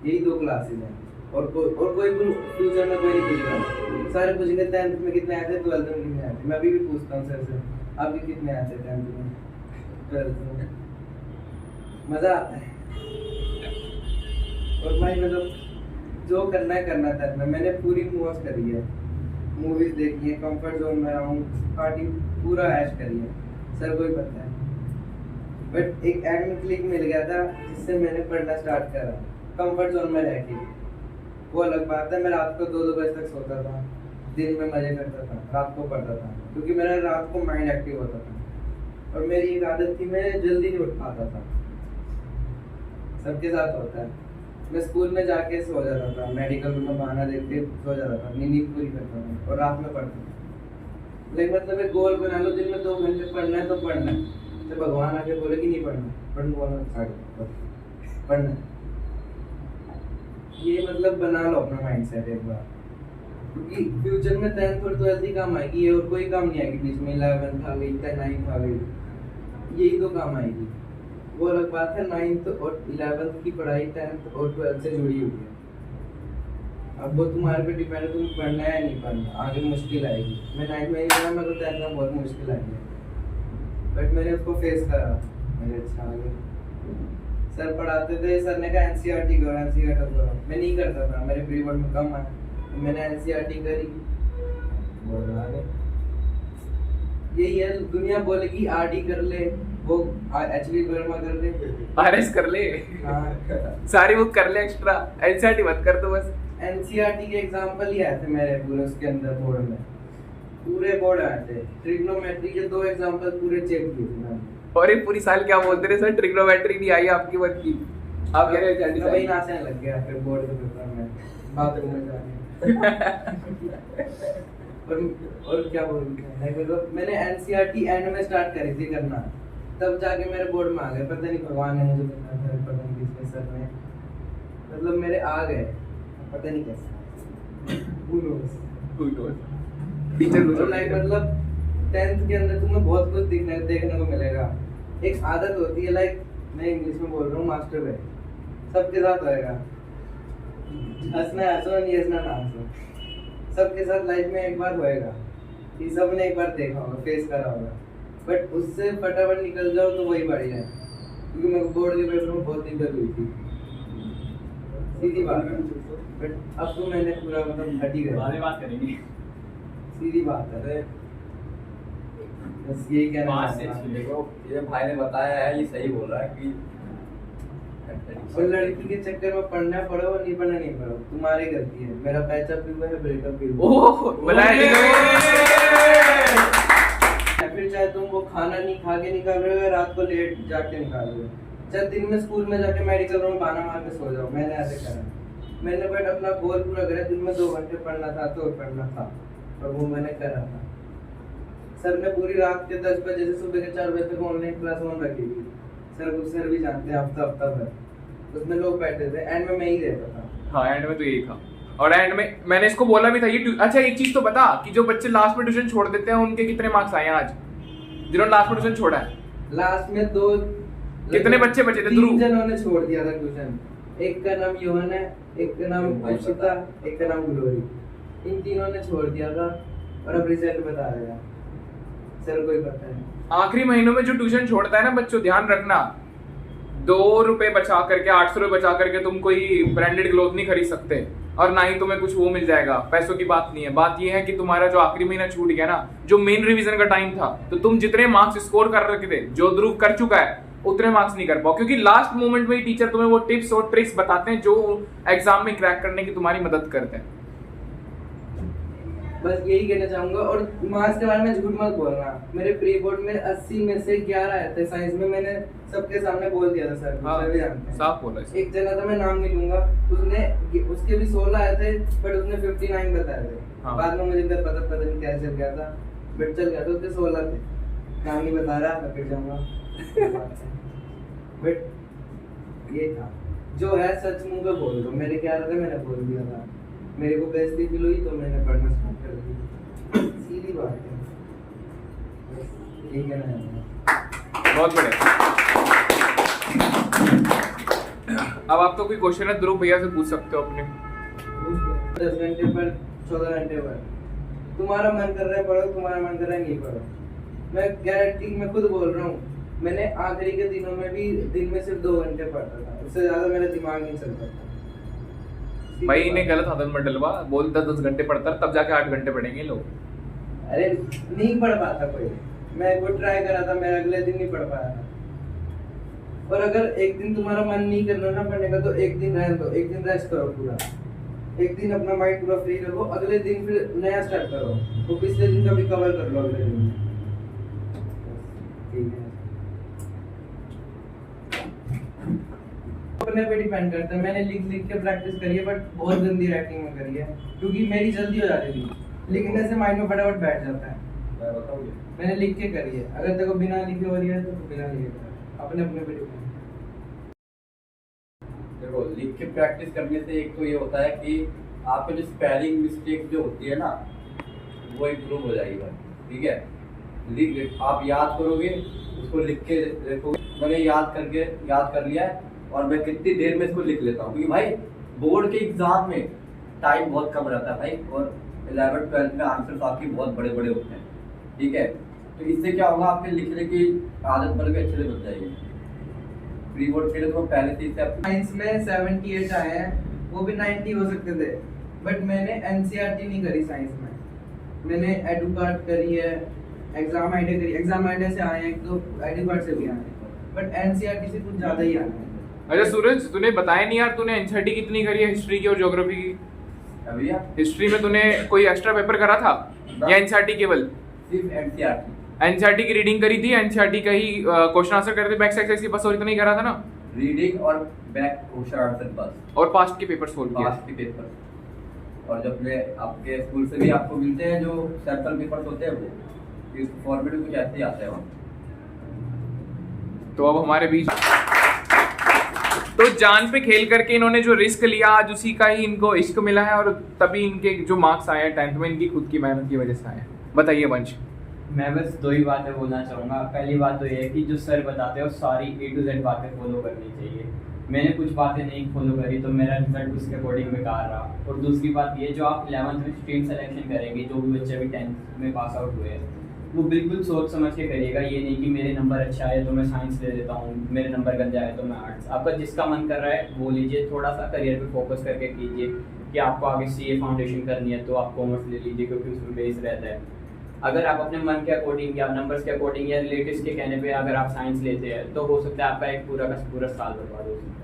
S4: यही 2 क्लासेस हैं, और कोई फ्यूचर में कोई नहीं पूछेगा। सारे पूछेंगे 10th में कितने आए थे, 12th में कितने आए थे। मैं अभी भी पूछता हूँ सर से, आपके कितने आए थे 10th में 12th में। मज़ा आता है। और भाई मतलब जो करना है करना था। मैंने पूरी मूव्स करी है, मूवीज देखी है, कंफर्ट जोन में रहा हूँ, पार्टी पूरा ऐश करी है, सर को ही पता है। बट एक एंड में क्लिक मिल गया था जिससे मैंने पढ़ना स्टार्ट करा कंफर्ट जोन में रह के। वो अलग बात है, मैं रात को 2-2 बजे तक सोता था, दिन में मजे करता था, रात को पढ़ता था, क्योंकि मेरा रात को माइंड एक्टिव होता था। और मेरी एक आदत थी, मैं जल्दी नहीं उठ पाता था, सबके साथ होता है। मैं स्कूल में जाके सो जाता था, मेडिकल में बहाना देख के सो जाता था, नींद पूरी करता था और रात में पढ़ता था। लेकिन मतलब एक गोल बना लो, दिन में 2 घंटे पढ़ना है तो पढ़ना है। तो भगवान आके बोले कि नहीं पढ़ना, पढ़ना। ये मतलब बना लो अपना माइंडसेट एक बार, क्योंकि फ्यूचर में 10th और 12th ही काम आएगी, और कोई काम नहीं आएगी बीच में। 11th आ गई, 9th आ गई, यही 2 काम आएगी। वो अलग बात है, 9th और 11th की पढ़ाई 10th और 12th से जुड़ी हुई है। अब वो तुम्हारे पे डिपेंड है, तुम पढ़ना है या नहीं पढ़ना। आगे मुश्किल आएगी। मैं 9th में नहीं पढ़ा, मेरे को 10th में बहुत मुश्किल आई है, बट मैंने उसको फेस करा, मेरे अच्छा आ गया। सर पढ़ाते थे, सर ने कहा NCERT करो, NCERT करो। मैं नहीं करता था, मेरे प्री बोर्ड में कम आया, तो मैंने NCERT करी, बोर्ड आ गए। यही है, दुनिया बोलेगी RD कर ले, वो HV वर्मा कर ले,
S1: RS कर ले,
S4: हाँ
S1: सारी बुक कर ले, एक्स्ट्रा NCERT मत कर दो बस।
S4: NCERT के एग्जाम्पल ही आए थे मेरे पूरे उसके अंदर, बोर्ड में पूरे बोर्ड आए थे। ट्रिग्नोमेट्री के 2 एग्जाम्पल पूरे चेक किए थे मैंने।
S1: और ये पूरी साल क्या बोलते रहे सर, ट्रिग्नोमेट्री नहीं आई आपकी मत की, आप कह रहे हैं
S4: वही नाचने लग गया फिर बोर्ड के पेपर में, बाथरूम में जाके। और क्या बोलते हैं, मतलब मैंने NCERT एंड में स्टार्ट करी थी करना, तब जाके मेरे बोर्ड में आ गए। पता नहीं भगवान ने मुझे बताया था, पता नहीं किसने, सर ने, मतलब मेरे आ गए, पता नहीं कैसे।
S1: टीचर को
S4: लाइक मतलब 10th के अंदर तुम्हें बहुत कुछ देखने को मिलेगा। एक आदत होती है, लाइक मैं इंग्लिश में बोल रहा हूँ, मास्टर वे सबके साथ होएगा। हंसना हंसो, नहीं हंसना ना हंसो, सबके साथ लाइफ में एक बार होएगा। ये सबने एक बार देखा होगा, फेस करा होगा, बट उससे फटाफट निकल जाओ तो वही बढ़िया है। क्योंकि मेरे बोर्ड के पेपर में बहुत दिक्कत हुई थी, सीधी बात है। बट अब तो मैंने पूरा मतलब हटी गया,
S3: बाद में बात करेंगे,
S4: सीधी बात है। बस यही कहना
S3: बात से
S4: चाहता हूँ।
S2: देखो ये भाई ने बताया है, ये सही बोल रहा है कि
S4: और लड़की के चक्कर में पढ़ना पड़ो और नहीं पढ़ना नहीं पड़ो, तुम्हारी गलती है। मेरा पैचअप भी हुआ है, ब्रेकअप भी हुआ
S1: ओह
S4: है। फिर चाहे तुम वो खाना नहीं खा के निकाल रहे हो, रात को लेट जाके निकाल रहे हो, चाहे दिन में स्कूल में जाके मेडिकल रूम बहाना मार के सो जाओ। मैंने ऐसे करा, मैंने बट अपना गोल पूरा करा। दिन में 2 घंटे पढ़ना था तो पढ़ना था, और वो मैंने करा था। सर ने पूरी रात के 10 बजे से सुबह के 4 बजे तक ऑनलाइन क्लास ऑन रखी थी, सर भी जानते हैं, हफ्ता भर उसमें लोग बैठे थे, एंड में मैं ही रहता था।
S1: हाँ एंड में तो यही था। और एंड में मैंने इसको बोला भी था ये अच्छा एक चीज तो बता कि जो बच्चे लास्ट में ट्यूशन छोड़ देते हैं उनके कितने मार्क्स आए हैं आज, जिन्होंने लास्ट में ट्यूशन छोड़ा है?
S4: लास्ट में दो
S1: कितने बच्चे बचे थे?
S4: 3 जनों ने छोड़ दिया था ट्यूशन। एक का नाम योहन है, एक का नाम अक्षिता, एक का नाम ग्लोरी। इन तीनों ने छोड़ दिया था और अब रिजल्ट बता रहे हैं सर, कोई पता नहीं।
S1: आखिरी महीनों में जो ट्यूशन छोड़ता है ना बच्चों, ध्यान रखना 2 रुपए बचा करके 800 रुपए बचा करके तुम कोई ब्रांडेड क्लोथ नहीं खरीद सकते और ना ही तुम्हें कुछ वो मिल जाएगा। पैसों की बात नहीं है, बात ये है कि तुम्हारा जो आखिरी महीना छूट गया ना, जो मेन रिवीजन का टाइम था, तो तुम जितने मार्क्स स्कोर कर रखे थे, जो ध्रुव कर चुका है, उतने मार्क्स नहीं कर पाओ, क्योंकि लास्ट मोमेंट में ही टीचर तुम्हें वो टिप्स और ट्रिक्स बताते हैं जो एग्जाम में क्रैक करने की तुम्हारी मदद करते हैं।
S4: बस यही कहना चाहूंगा। और मार्क्स के बारे में झूठ मत बोलना। मेरे प्री बोर्ड में 80 में से 11 आए थे साइंस में, मैंने सबके सामने बोल दिया था सर।
S1: हाँ,
S4: सर भी जानते हैं।
S1: साफ बोला।
S4: एक जना था, मैं नाम नहीं लूंगा, उसके भी 16 आए थे बट उसने 59 बताए थे।
S1: हाँ।
S4: बाद में मुझे पता नहीं क्या चल गया था, बट चल गया था, उसके 16 थे। नाम नहीं बता रहा, मैं फिर जाऊंगा। बट ये था जो है, सच मुंह पे बोल दो। मेरे क्या रहा था, मैंने बोल दिया था। मेरे को बेइज्जती फील हुई तो मैंने पढ़ना स्टार्ट कर दिया, सीधी बात है। यही कहना है।
S1: बहुत बढ़िया। अब आप तो कोई क्वेश्चन है ध्रुव भैया से पूछ सकते हो अपने।
S4: 10 घंटे पर 14 घंटे पर तुम्हारा मन कर रहा है पढ़ो, तुम्हारा मन कर रहा है नहीं पढ़ो। मैं गारंटी, मैं खुद बोल रहा हूँ, मैंने आखिरी के दिनों में भी दिन में सिर्फ 2 घंटे पढ़ता था, उससे ज्यादा मेरा दिमाग नहीं चलता था।
S1: भाई इन्हें गलत आदत में डलवा, बोल 10 घंटे पढ़ता तब जाके 8 घंटे पढ़ेंगे लोग।
S4: अरे नहीं पढ़ पाता कोई, मैं वो ट्राई करा था, मैं अगले दिन नहीं पढ़ पाया था। और अगर एक दिन तुम्हारा मन नहीं करना ना पढ़ने का, तो एक दिन रहने दो, एक दिन रेस्ट करो पूरा, एक दिन अपना माइंड पूरा फ्री रखो, अगले दिन फिर नया स्टार्ट करो, तो पिछले दिन का भी कवर कर लो अगले दिन। ठीक है, अपने पे डिपेंड करता है। मैंने लिख के प्रैक्टिस करी है, बट बहुत गंदी राइटिंग में करी है, क्योंकि मेरी जल्दी हो जाती थी, लिखने से माइंड में फटाफट बैठ जाता है। मैंने लिख के करी है, अगर देखो बिना लिखे हो रही है तो बिना लिखे कर, अपने पे डिपेंड।
S2: देखो लिख के प्रैक्टिस करने से एक तो ये होता है कि आपको जो स्पेलिंग मिस्टेक जो होती है ना, वो इम्प्रूव हो जाएगी भाई। ठीक है, लिख आप याद करोगे, उसको लिख के देखोगे। मैंने याद कर लिया है और मैं कितनी देर में इसको लिख लेता हूँ, क्योंकि भाई बोर्ड के एग्जाम में टाइम बहुत कम रहता है भाई, और 11th 12th में आंसर्स आपके बहुत बड़े बड़े होते हैं। ठीक है, तो इससे क्या होगा, आपके लिखने की आदत बन के अच्छे से बन जाएगी। प्री बोर्ड के लिए तो पहले से
S4: साइंस में 78 आए हैं, वो भी 90 हो सकते थे, बट मैंने एनसीईआरटी नहीं करी साइंस में। मैंने एडुकार्ट करी है, एग्जाम आइडिया करी। एग्जाम आइडिया से आए हैं, तो एडुकार्ट से भी आए हैं, बट एनसीईआरटी से कुछ ज्यादा ही आए हैं।
S1: अच्छा सूरज, तूने बताया नहीं यार, तूने एनसीईआरटी कितनी करी है हिस्ट्री की और ज्योग्राफी की?
S2: भैया
S1: हिस्ट्री में तूने कोई एक्स्ट्रा पेपर करा था या एनसीईआरटी केवल?
S2: सिर्फ एनसीईआरटी।
S1: एनसीईआरटी की रीडिंग करी थी, एनसीईआरटी का ही क्वेश्चन आंसर करते, बैक एक्सरसाइज की बस और इतना ही करा था ना?
S2: रीडिंग और बैक क्वेश्चन आंसर बस,
S1: और पास्ट के पेपर सोल्व किए।
S2: पास्ट के पेपर। और जब मैं आपके स्कूल से भी आपको मिलते हैं जो सैंपल पेपर्स होते हैं, वो इस फॉर्मेट में कुछ ऐसे ही आते हैं।
S1: तो अब हमारे बीच तो जान पे खेल करके इन्होंने जो रिस्क लिया, आज उसी का ही इनको इश्क मिला है, और तभी इनके जो मार्क्स आए हैं 10th में, इनकी खुद की मेहनत की वजह से आए हैं। बताइए वंश।
S3: मैं बस 2 ही बातें बोलना चाहूँगा। पहली बात तो ये है कि जो सर बताते हैं वो सारी A to Z बातें फॉलो करनी चाहिए। मैंने कुछ बातें नहीं फॉलो करी तो मेरा रिजल्ट उसके अकॉर्डिंग बेकार रहा। और दूसरी बात ये, जो आप 11th में स्ट्रीम सेलेक्शन करेंगे, जो भी बच्चे अभी 10th में पास आउट हुए हैं, वो बिल्कुल सोच समझ के करिएगा। ये नहीं कि मेरे नंबर अच्छा है तो मैं साइंस ले लेता हूँ, मेरे नंबर गंदे आए तो मैं आर्ट्स। आपका जिसका मन कर रहा है वो लीजिए, थोड़ा सा करियर पे फोकस करके कीजिए। कि आपको आगे CA फाउंडेशन करनी है तो आप कॉमर्स ले लीजिए, क्योंकि उसमें बेस रहता है। अगर आप अपने मन के अकॉर्डिंग या नंबर्स के अकॉर्डिंग या रिलेटिव्स के कहने पे अगर आप साइंस लेते हैं, तो हो सकता है आपका एक पूरा का पूरा साल बर्बाद हो सकता है।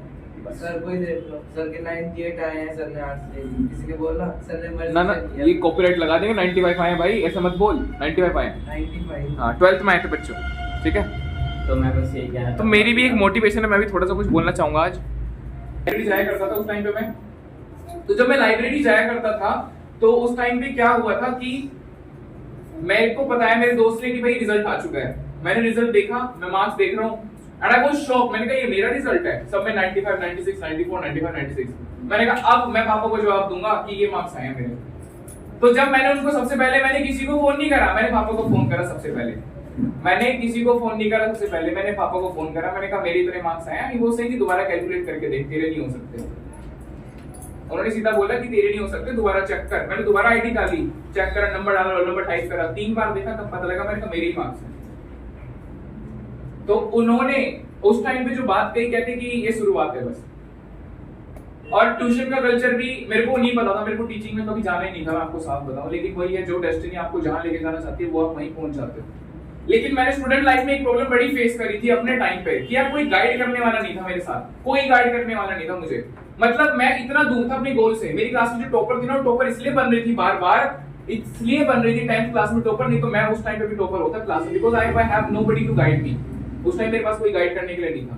S4: सर कोई देख लो, सर के 98 आए हैं, सर ने आर्ट्स ले ली, किसी के बोला, सर ने मर्जी
S1: ना ना,
S4: से किया।
S1: ये कॉपीराइट लगा देंगे। 95 आए भाई, ऐसा मत बोल। 95 आए।
S4: 95।
S1: हाँ, 12th में आए थे बच्चों। ठीक है,
S3: तो मैं बस यही कहना
S1: तो मेरी भी एक मोटिवेशन है, मैं भी थोड़ा सा कुछ बोलना चाहूंगा। आज लाइब्रेरी जाया करता था उस टाइम पे मैं, तो जब मैं लाइब्रेरी जाया करता था तो उस टाइम पे क्या हुआ था कि मेरे को पता है, मेरे दोस्त ने कि भाई रिजल्ट आ चुका है। मैंने रिजल्ट देखा, मैं मार्क्स देख रहा हूँ, एंड आई वाज शॉक। मैंने कहा ये मेरा रिजल्ट है, सब में 95 96 94 95 96। मैंने कहा अब मैं पापा को जवाब दूंगा कि ये मार्क्स आए हैं मेरे। तो जब मैंने उनको सबसे पहले, मैंने किसी को फोन नहीं करा, मैंने पापा को फोन करा सबसे पहले। मैंने किसी को फोन नहीं करा सबसे पहले, मैंने पापा को फोन करा। मैंने कहा मेरे इतने मार्क्स आए हैं। वो सही कि दोबारा कैलकुलेट करके देख, तेरे नहीं हो सकते। उन्होंने सीधा बोला कि तेरे नहीं हो सकते, दोबारा चेक कर। मैंने दोबारा आईडी डाली, चेक करा, नंबर डाला, रोल नंबर टाइप करा, 3 बार देखा, तब पता लगा मैंने कहा मेरे ही मार्क्स हैं। तो उन्होंने उस टाइम पे जो बात कही, कहते कि ये शुरुआत है बस। और ट्यूशन का कल्चर भी मेरे को नहीं पता था, मेरे को टीचिंग में कभी जाना ही नहीं था, मैं आपको साफ बताऊं। लेकिन वही है, जो डेस्टिनी आपको जहां लेके जाना चाहती है वो आप वहीं पहुंच जाते हो। लेकिन मैंने स्टूडेंट लाइफ में एक प्रॉब्लम बड़ी फेस करी थी अपने टाइम पे कि यार कोई गाइड करने वाला नहीं था मेरे साथ, कोई गाइड करने वाला नहीं था मुझे। मतलब मैं इतना दूर था अपने गोल से। मेरी क्लास में जो टॉपर थी ना, टॉपर इसलिए बन रही थी बार-बार, इसलिए बन रही थी 10th क्लास में टॉपर, नहीं तो मैं उस टाइम पे भी टॉपर होता क्लास में, because I have nobody to guide me. उस टाइम मेरे पास कोई गाइड करने के लिए नहीं था।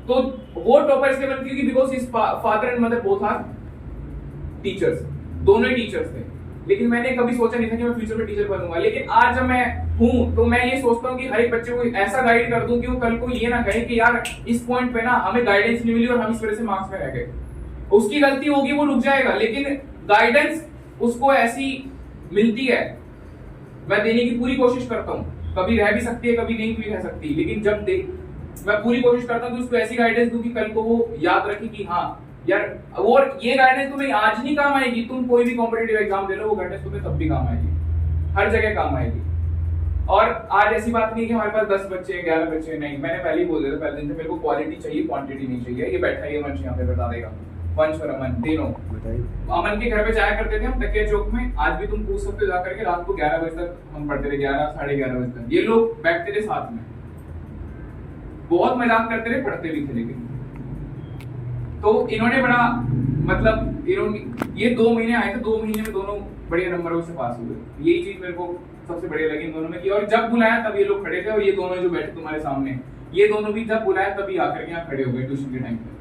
S1: तो वो टॉपर इसलिए बन क्योंकि because his father and mother both are teachers, दोनों ही टीचर्स थे। लेकिन मैंने कभी सोचा नहीं था कि मैं फ्यूचर में टीचर बनूंगा। लेकिन आज जब मैं हूं तो मैं ये सोचता हूं कि हर एक बच्चे को ऐसा गाइड कर दूं कि वो कल को ये ना कहे कि यार इस पॉइंट पे ना हमें गाइडेंस नहीं मिली और हम इस वजह से मार्क्स में रह गए। उसकी गलती होगी, वो रुक जाएगा, लेकिन गाइडेंस उसको ऐसी मिलती है, मैं देने की पूरी कोशिश करता हूं। कभी रह भी सकती है, कभी नहीं भी रह सकती, लेकिन जब मैं पूरी कोशिश करता हूं कि उसको ऐसी गाइडेंस दूं कि कल को वो याद रखे कि हाँ यार, और ये गाइडेंस तुम्हें आज नहीं काम आएगी, तुम कोई भी कॉम्पिटिटिव एग्जाम दे लो, वो गाइडेंस तुम्हें तब भी काम आएगी, हर जगह काम आएगी। और आज ऐसी बात नहीं कि हमारे पास 10 बच्चे 11 बच्चे, नहीं, मैंने पहले ही बोल दिया था पहले दिन से, मेरे को क्वालिटी चाहिए, क्वांटिटी नहीं चाहिए। ये बैठा है, ये वंश यहाँ पे बता देगा, वंश और अमन तीनों। अमन के घर पे जाया करते थे हम तकिया चौक में, आज भी तुम पूछ सकते हो जाकर के, रात को 11 बजे तक हम पढ़ते थे, 11 साढ़े 11 बजे तक ये लोग बैठते थे साथ में, बहुत मजाक करते थे, पढ़ते भी थे। लेकिन तो इन्होंने बड़ा मतलब ये 2 महीने आए थे, 2 महीने में दोनों बढ़िया नंबरों से पास हुए। यही चीज मेरे को सबसे बढ़िया लगी इन दोनों में कि, और जब बुलाया तब ये लोग खड़े थे, और ये दोनों जो बैठे तुम्हारे सामने, ये दोनों भी जब बुलाया तभी आकर के यहाँ खड़े हो गए ट्यूशन के टाइम पे।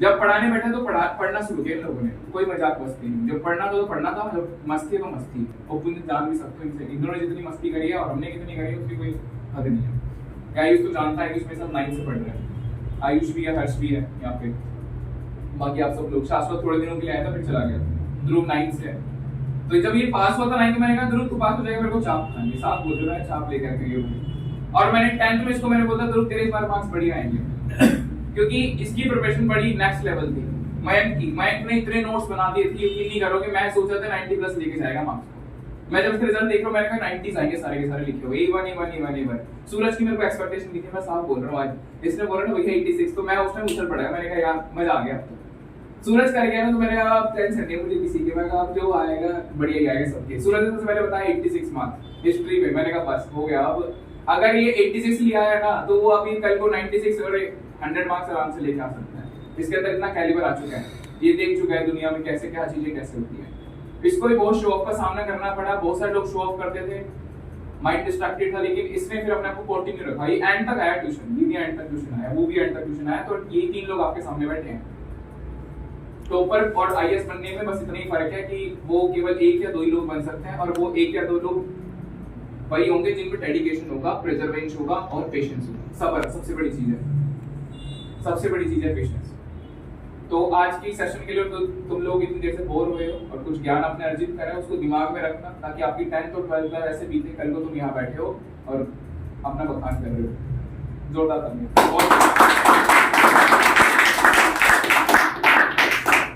S1: जब पढ़ाने बैठे तो पढ़ना शुरू किया इन लोगों ने, कोई मजाक मस्ती नहीं। जब पढ़ना था तो पढ़ना था, जब मस्ती तो मस्ती। और तुम जान भी सकते हो इनसे, इन दोनों ने जितनी मस्ती करी है और हमने कितनी करी है उसकी कोई हद नहीं है। आयुष तो जानता है कि उसमें सब 9 से पढ़ रहे हैं, आयुष भी है, हर्ष भी है यहाँ पे, बाकी आप सब लोग। शाश्वत थोड़े दिनों के लिए आया था फिर चला गया। ध्रुव 9 से है। तो जब ये पास हुआ था 9 में, मैंने कहा ध्रुव तू पास हो जाएगा, मेरे को चाप खाएंगे, साफ बोल रहा है, चाप लेकर के ये। और मैंने 10th में इसको मैंने बोला ध्रुव तेरे इस बार मार्क्स बढ़िया आएंगे, क्योंकि इसकी प्रिपरेशन बड़ी नेक्स्ट लेवल थी। मयंक ने इतने नोट्स बना दिए थे, यकीन नहीं करोगे, मैं सोचा था 90 प्लस लेके जाएगा मार्क्स को। मैं जब इसका रिजल्ट देख रहा हूं, मैंने कहा 90s आएंगे सारे के सारे लिखे हुए, A1 सूरज की मेरे को एक्सपेक्टेशन थी, मैं साफ बोल रहा हूं। आज इसने बोला ना भैया 86, तो मैं उस टाइम उछल पड़ा, मैंने कहा यार मजा आ गया। सूरज कर गया ना, तो मैंने कहा आप टेंशन नहीं मुझे किसी की, मैं कहा आप जो आएगा बढ़िया ही आएगा सबके। सूरज ने सबसे पहले बताया 86 मार्क्स हिस्ट्री में, मैंने कहा बस हो गया। अब अगर ये 86 लिया है ना, तो वो अभी कल को 96 और 100 मार्क्स आराम से लेके आ सकता है। इसके अंदर इतना कैलिबर आ चुका है, ये देख चुका है दुनिया में कैसे क्या चीजें कैसे होती है। इसको भी बहुत शो ऑफ का सामना करना पड़ा, बहुत सारे लोग शो ऑफ करते थे, माइंड डिस्ट्रैक्टेड था, लेकिन इसने फिर अपने आप को कंटिन्यू रखा। ये एंड तक आया ट्यूशन, ये भी एंड तक ट्यूशन आया, वो भी एंड तक ट्यूशन आया। तो ये 3 लोग आपके सामने बैठे हैं। टॉपर और आईएएस बनने में बस इतना ही फर्क है कि वो केवल 1 या 2 ही लोग बन सकते हैं, और वो 1 या 2 लोग वही होंगे जिनमें डेडिकेशन होगा, प्रिजर्वेंस होगा और पेशेंस होगा। सब्र सबसे बड़ी चीज है, सबसे बड़ी चीज है पेशेंस। तो आज की सेशन के लिए तो तुम लोग इतनी देर से बोर हुए हो और कुछ ज्ञान आपने अर्जित करा है, उसको दिमाग में रखना, ताकि आपकी 10th और 12th ऐसे बीते, कल को तुम यहाँ बैठे हो और अपना बखान कर रहे हो। जोरदार तालियां।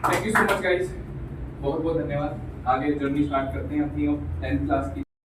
S1: Thank you so much guys, बहुत बहुत धन्यवाद। आगे जर्नी स्टार्ट करते हैं अपनी 10th क्लास की।